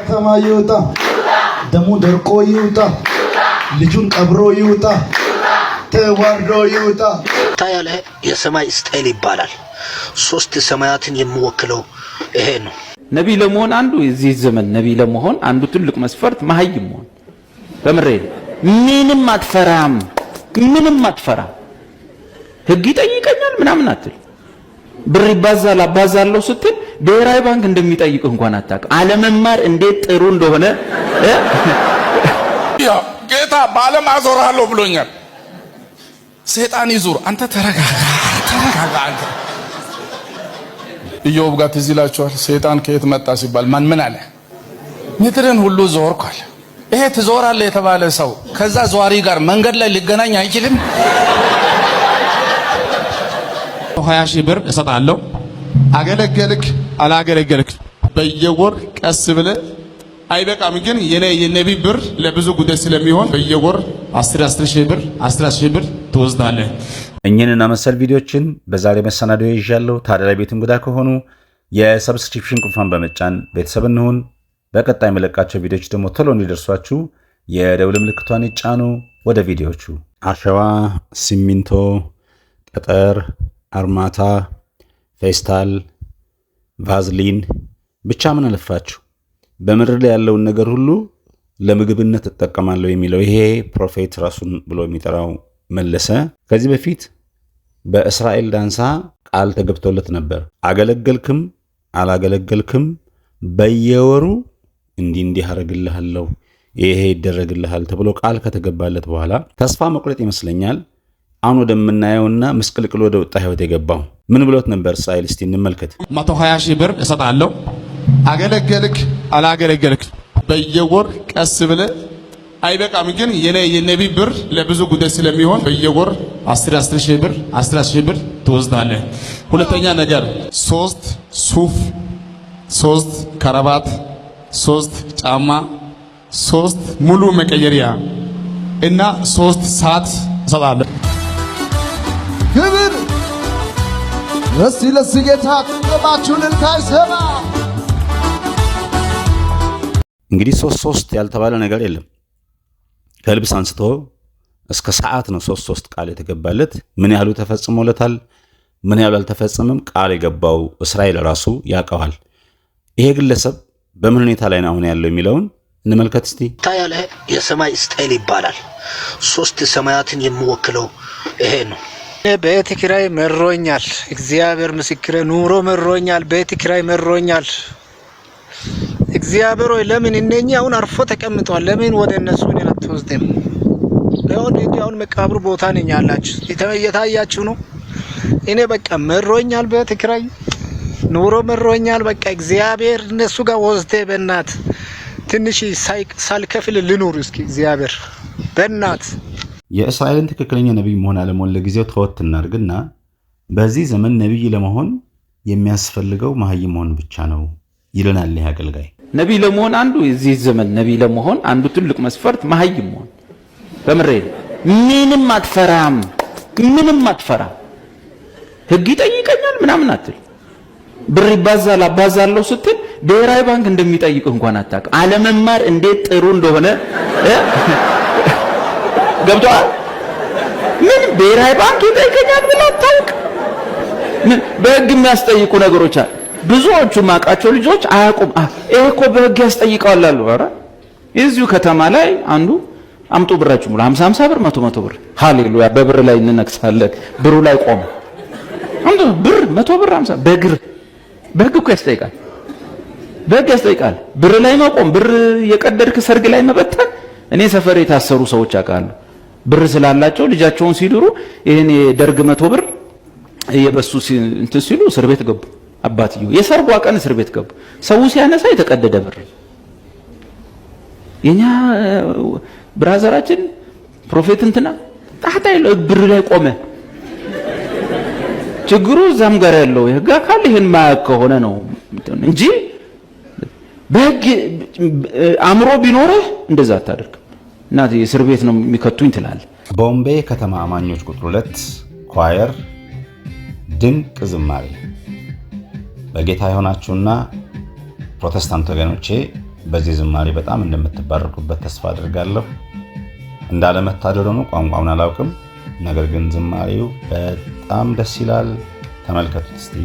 ከተማ ይውጣ፣ ደሙ ደርቆ ይውጣ፣ ልጁን ቀብሮ ይውጣ፣ ተዋርዶ ይውጣ። ታያለ የሰማይ ስታይል ይባላል። ሶስት ሰማያትን የሚወክለው ይሄ ነው። ነብይ ለመሆን አንዱ የዚህ ዘመን ነብይ ለመሆን አንዱ ትልቅ መስፈርት መሀይም መሆን። በምሬ ምንም አትፈራም፣ ምንም አትፈራ። ህግ ይጠይቀኛል ምናምን አትል። ብር ይባዛል አባዛለሁ ስትል ብሔራዊ ባንክ እንደሚጠይቅ እንኳን አታውቅም። አለመማር እንዴት ጥሩ እንደሆነ ያ ጌታ ባለም አዞራለሁ ብሎኛል። ሰይጣን ይዙር፣ አንተ ተረጋጋ። አንተ ኢዮብ ጋር ትዝ ይላችኋል። ሰይጣን ከየት መጣ ሲባል ማን ምን አለ? ምድርን ሁሉ ዞርኳል። ይሄ ትዞራለህ የተባለ ሰው ከዛ ዘዋሪ ጋር መንገድ ላይ ሊገናኝ አይችልም። 20 ሺህ ብር እሰጣለሁ። አገለገልክ አላገለገልክ በየወር ቀስ ብለህ አይበቃም፣ ግን የነብይ ብር ለብዙ ጉዳይ ስለሚሆን በየወር 10 ሺህ ብር ትወስዳለህ። እኚህንና መሰል ቪዲዮችን በዛሬ መሰናዶ ይዣለሁ። ታዲያ ለቤት እንግዳ ከሆኑ የሰብስክሪፕሽን ቁልፏን በመጫን ቤተሰብ እንሁን። በቀጣይ መለቃቸው ቪዲዮች ደግሞ ቶሎ እንዲደርሷችሁ የደውል ምልክቷን ይጫኑ። ወደ ቪዲዮቹ። አሸዋ፣ ሲሚንቶ፣ ጠጠር፣ አርማታ፣ ፌስታል፣ ቫዝሊን ብቻ ምን አለፋችሁ በምድር ላይ ያለውን ነገር ሁሉ ለምግብነት እጠቀማለሁ የሚለው ይሄ ፕሮፌት ራሱን ብሎ የሚጠራው መለሰ ከዚህ በፊት በእስራኤል ዳንሳ ቃል ተገብቶለት ነበር። አገለገልክም አላገለገልክም በየወሩ እንዲህ አረግልሃለሁ፣ ይሄ ይደረግልሃል ተብሎ ቃል ከተገባለት በኋላ ተስፋ መቁረጥ ይመስለኛል አሁን ወደምናየውና ምስቅልቅል ወደ ወጣ ህይወት የገባው ምን ብሎት ነበር? እስራኤል እስቲ እንመልከት። 120 ሺህ ብር እሰጣለሁ። አገለገልክ አላገለገልክ በየወር ቀስ ብለህ አይበቃም፣ ግን የነብይ ብር ለብዙ ጉዳይ ስለሚሆን በየወር 10 ሺህ ብር ትወስዳለህ። ሁለተኛ ነገር 3 ሱፍ፣ 3 ከረባት፣ 3 ጫማ፣ 3 ሙሉ መቀየሪያ እና 3 ሰዓት እሰጣለሁ። ክብር ለዚህ ጌታ ጥበባችሁን እንታይሰማ። እንግዲህ 3 ያልተባለ ነገር የለም። ከልብስ አንስቶ እስከ ሰዓት ነው 3 ቃል የተገባለት። ምን ያህሉ ተፈጽሞለታል፣ ምን ያህሉ አልተፈጸመም ቃል የገባው እስራኤል ራሱ ያውቀዋል። ይሄ ግለሰብ በምን ሁኔታ ላይ ነው አሁን ያለው የሚለውን እንመልከት እስቲ። ታያለ የሰማይ ስታይል ይባላል። ሶስት ሰማያትን የሚወክለው ይሄ ነው። ቤት ኪራይ መሮኛል፣ እግዚአብሔር ምስክሬ፣ ኑሮ መሮኛል፣ ቤት ኪራይ መሮኛል። እግዚአብሔር ሆይ ለምን እነኚህ አሁን አርፎ ተቀምጧል? ለምን ወደ እነሱ እኔን አትወስደም? ለምን አሁን መቃብር ቦታ ነኝ ያላችሁ እየታያችሁ ነው። እኔ በቃ መሮኛል፣ ቤት ኪራይ ኑሮ መሮኛል። በቃ እግዚአብሔር እነሱ ጋር ወስደ በእናት ትንሽ ሳልከፍል ልኑር እስኪ እግዚአብሔር በእናት። የእስራኤልን ትክክለኛ ነብይ መሆን አለመሆን ለጊዜው ተወት እናድርግና በዚህ ዘመን ነብይ ለመሆን የሚያስፈልገው መሀይም መሆን ብቻ ነው ይለናል ይህ አገልጋይ። ነብይ ለመሆን አንዱ የዚህ ዘመን ነብይ ለመሆን አንዱ ትልቅ መስፈርት መሀይም መሆን። በምሬ ምንም አትፈራም፣ ምንም አትፈራ። ህግ ይጠይቀኛል ምናምን አትል። ብር ይባዛል አባዛለሁ ስትል ብሔራዊ ባንክ እንደሚጠይቅ እንኳን አታውቅም። አለመማር እንዴት ጥሩ እንደሆነ ገብቶሃል? ምን ብሔራዊ ባንክ ይጠይቀኛል ብለህ አታውቅ። ምን በህግ የሚያስጠይቁ ነገሮች አሉ። ብዙዎቹ ማቃቸው ልጆች አያውቁም። ይሄ እኮ በህግ ያስጠይቀዋል አሉ። ኧረ እዚሁ ከተማ ላይ አንዱ አምጡ ብራችሁ ሙሉ 50 ብር 100 ብር ሃሌሉያ፣ በብር ላይ እንነክሳለን። ብሩ ላይ ቆመ አንዱ ብር 100 ብር 50 በህግ እኮ ያስጠይቃል። በህግ ያስጠይቃል። ብር ላይ መቆም፣ ብር የቀደድክ ሰርግ ላይ መበተን። እኔ ሰፈር የታሰሩ ሰዎች አውቃለሁ። ብር ስላላቸው ልጃቸውን ሲድሩ ይሄን የደርግ 100 ብር እየበሱ እንትን ሲሉ እስር ቤት ገቡ። አባትዮ የሰርጓ ቀን እስር ቤት ገቡ። ሰው ሲያነሳ የተቀደደ ብር። የኛ ብራዘራችን ፕሮፌት እንትና ጣጣ ይለው ብር ላይ ቆመ። ችግሩ እዛም ጋር ያለው የህግ አካል ይሄን ማያውቅ ከሆነ ነው እንጂ በህግ አምሮ ቢኖርህ እንደዛ አታደርግ። እናቴ እስር ቤት ነው የሚከቱኝ ትላል። ቦምቤ ከተማ አማኞች ቁጥር 2 ኳየር ድንቅ ዝማሬ። በጌታ የሆናችሁና ፕሮቴስታንት ወገኖቼ በዚህ ዝማሬ በጣም እንደምትባረኩበት ተስፋ አድርጋለሁ። እንዳለመታደል ሆኖ ቋንቋውን አላውቅም፣ ነገር ግን ዝማሬው በጣም ደስ ይላል። ተመልከቱት እስቲ።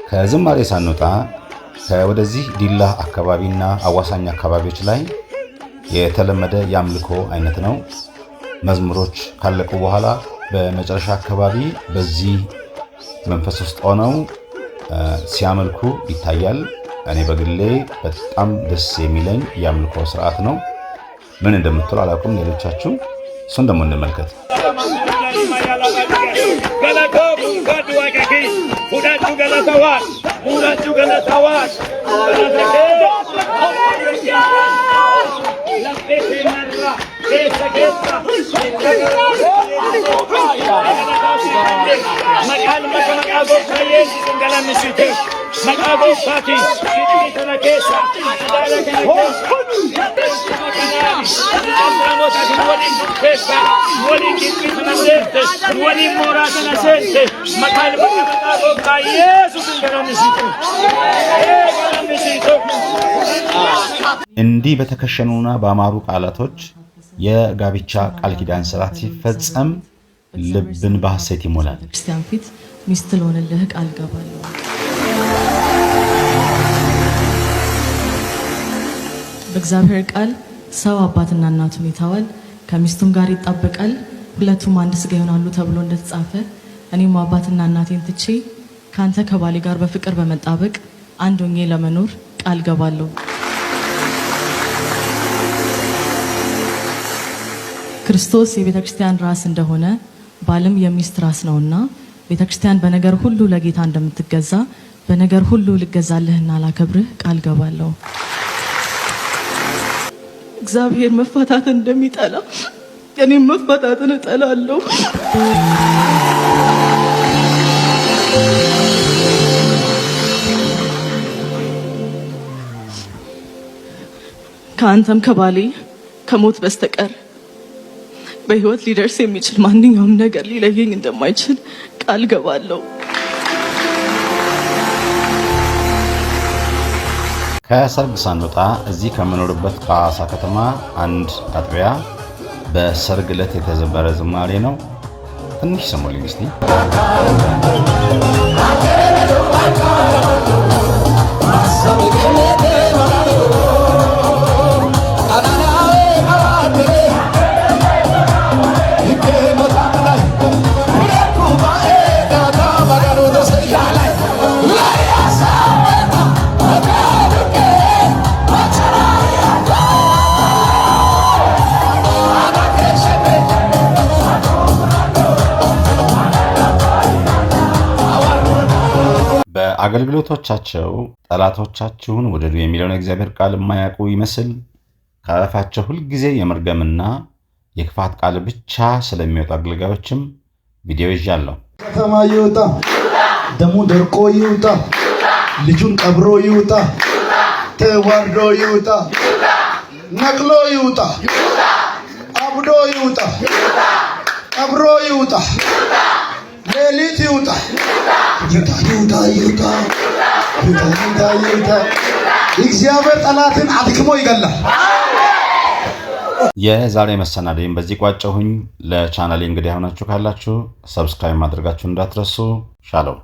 ከዝማሬ ሳንወጣ ወደዚህ ዲላ አካባቢና አዋሳኝ አካባቢዎች ላይ የተለመደ የአምልኮ አይነት ነው። መዝሙሮች ካለቁ በኋላ በመጨረሻ አካባቢ በዚህ መንፈስ ውስጥ ሆነው ሲያመልኩ ይታያል። እኔ በግሌ በጣም ደስ የሚለኝ የአምልኮ ስርዓት ነው። ምን እንደምትሉ አላውቅም ሌሎቻችሁ፣ እሱን ደግሞ እንመልከት። እንዲህ በተከሸኑና በአማሩ ቃላቶች የጋብቻ ቃል ኪዳን ስርዓት ሲፈጸም ልብን በሐሴት ይሞላል። ክርስቲያን ፊት ሚስት ልሆንልህ ቃል ገባለሁ። በእግዚአብሔር ቃል ሰው አባትና እናቱን ይተዋል፣ ከሚስቱም ጋር ይጣበቃል፣ ሁለቱም አንድ ስጋ ይሆናሉ ተብሎ እንደተጻፈ እኔም አባትና እናቴን ትቼ ካንተ ከባሌ ጋር በፍቅር በመጣበቅ አንድ ሆኜ ለመኖር ቃል ገባለሁ። ክርስቶስ የቤተ ክርስቲያን ራስ እንደሆነ ባልም የሚስት ራስ ነውና ቤተ ክርስቲያን በነገር ሁሉ ለጌታ እንደምትገዛ በነገር ሁሉ ልገዛልህና ላከብርህ ቃል ገባለሁ። እግዚአብሔር መፋታትን እንደሚጠላ እኔም መፋታትን እጠላለሁ። ከአንተም ከባሌ ከሞት በስተቀር በህይወት ሊደርስ የሚችል ማንኛውም ነገር ሊለየኝ እንደማይችል ቃል ገባለሁ። ከሰርግ ሳንወጣ እዚህ ከምኖርበት ሐዋሳ ከተማ አንድ አጥቢያ በሰርግ ዕለት የተዘመረ ዝማሬ ነው። ትንሽ ስሙልኝ እስቲ። አገልግሎቶቻቸው ጠላቶቻችሁን ውደዱ የሚለውን የእግዚአብሔር ቃል የማያውቁ ይመስል ከአፋቸው ሁልጊዜ የመርገምና የክፋት ቃል ብቻ ስለሚወጡ አገልጋዮችም ቪዲዮ ይዣለሁ። ከተማ ይውጣ፣ ደሙ ደርቆ ይውጣ፣ ልጁን ቀብሮ ይውጣ፣ ተዋርዶ ይውጣ፣ ነቅሎ ይውጣ፣ አብዶ ይውጣ፣ ቀብሮ ይውጣ፣ ሌሊት ይውጣ፣ ይውጣ፣ ይውጣ፣ ይውጣ፣ ይውጣ፣ ይውጣ። እግዚአብሔር ጠላትን አድክሞ ይገላል። የዛሬ መሰናዶዬን በዚህ ቋጨሁኝ። ለቻናሌ እንግዲህ ሆናችሁ ካላችሁ ሰብስክራይብ ማድረጋችሁ እንዳትረሱ። ሻሎም